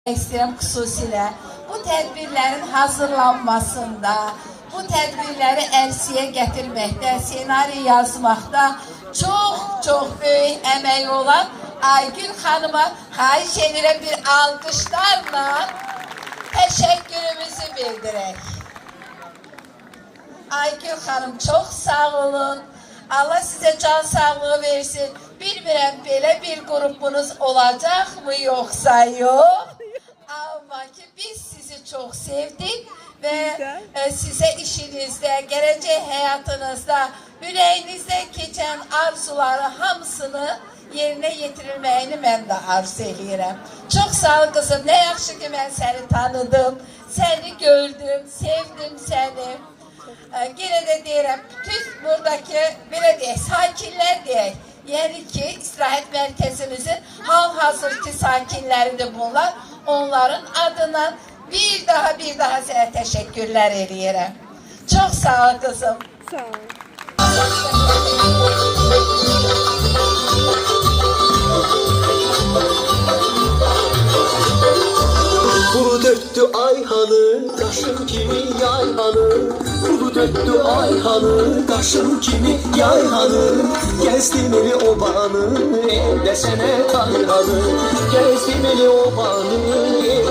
İstəyirəm xüsusilə bu tədbirlərin hazırlanmasında, bu tədbirləri əlsiyə gətirməkdə, senari yazmaqda çox böyük əmək olan Aygül xanıma xahiş edirəm bir alqışlarla təşəkkürümüzü bildirək. Aygül xanım çox sağ olun. Allah sizə can sağlığı versin. Bilmirəm belə bir qrupunuz olacaq mı yoxsa yox. Ama ki biz sizi çok sevdik ve size işinizde, gelecek hayatınızda, yüreğinizde geçen arzuları hamısını yerine getirilməyini mən də arzu edirəm. Çok sağ ol kızım, ne yaxşı ki mən seni tanıdım, seni gördüm, sevdim seni. Yine de deyirəm, bütün buradaki belə deyək, sakinlər deyək. Yəni ki, istirahət mərkəzimizin hal-hazırki sakinləridir bunlar. Onların adına bir daha sənə təşəkkürlər eləyirəm. Çox sağ ol kızım. Sağ ol. Kulu döktü Ayhan'ı, kaşın kimi yayhanı. Kulu döktü Ayhan'ı, kaşın kimi yayhanı. Gezdim eli obanı, desene Kayhan'ı. Gezdim eli obanı,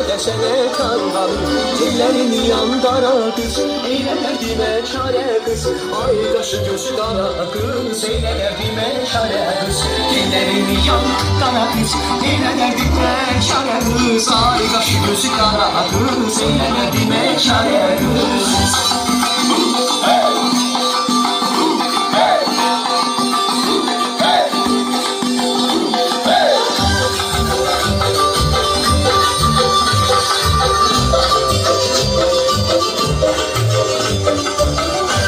desene Kayhan'ı. Ellerini yandara kız, eylerdime çare kız. Ay kaşı gözü kara kız, eylerdime çare kız. Ellerini yandara kız, eylerdime çare kız. Ay kaşı gözü kara kız, eylerdime çare kız.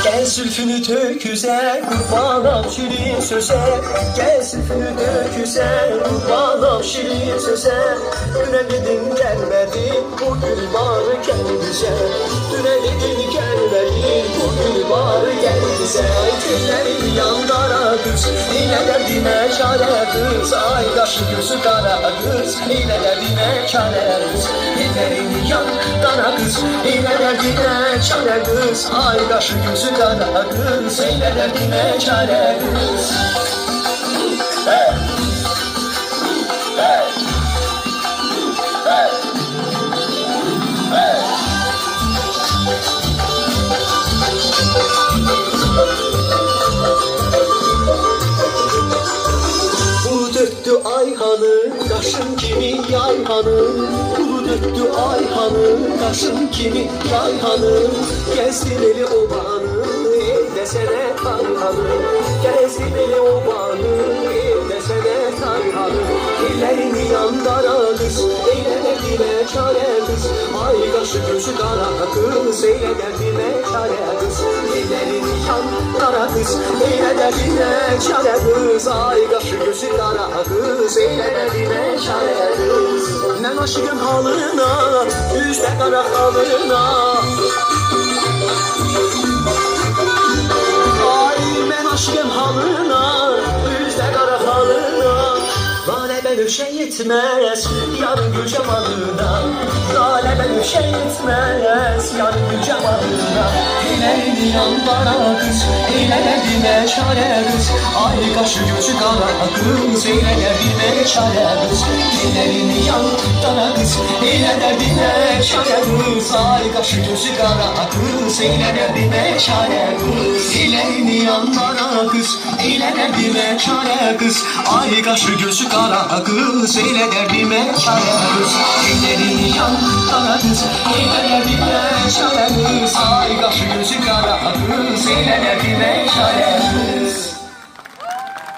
Gel zülfünü töküze, kurbanam şirin söze. Gel zülfünü töküze, kurbanam şirin söze. Düne dedin gelmedin, bugün bari gel bize. Düne dedin gelmedin, bugün bari gel bize. Günlerin yandara kız, yine derdime çare kız. Ay kaşı gözü kara kız, yine derdime çare kız. Ellerini yandara kız, yine derdime çare kız. Ay kaşı gözü kara kız, yine derdime çare kız. Hey! Hey! Hey! Hey! Kulu döktü Ayhan'ı, kaşın kimi yayhanı. Kulu döktü Ayhan'ı, kaşın kimi yayhanı. Gezdim eli obanı, desene Kayhan'ı. Gezdim eli obanı, desene Kayhan'ı. Ellerini yandara kız, eyle derdime çare kız. Ay kaşı gözü kara kız, eyle derdime çare kız. Ellerini yandara kız, eyle derdime çare kız. Ay kaşı gözü kara kız, eyle derdime çare kız. Ben aşığım halına, yüzde kara halına. Ay ben aşığım halına, yüzde kara halına. Lale ben şey etmez, yarın gül cemalına. Lale ben şey etmez, yarın gül cemalına. Ellerini yandara kız, eylerdime çare kız. Ay kaşı gözü kara kız, eylerdime çare kız. Ellerini yandara kız, eylerdime çare kız. Ay kaşı gözü kara kız, eylerdime çare kız. Ellerini yandara kız, eylerdime çare kız. Ay kaşı gözü kara kız, eyle derdime çare kız. Ellerini yandara kız, eyle derdime çare kız. Ay kaşı gözü kara kız, eyle derdime çare kız.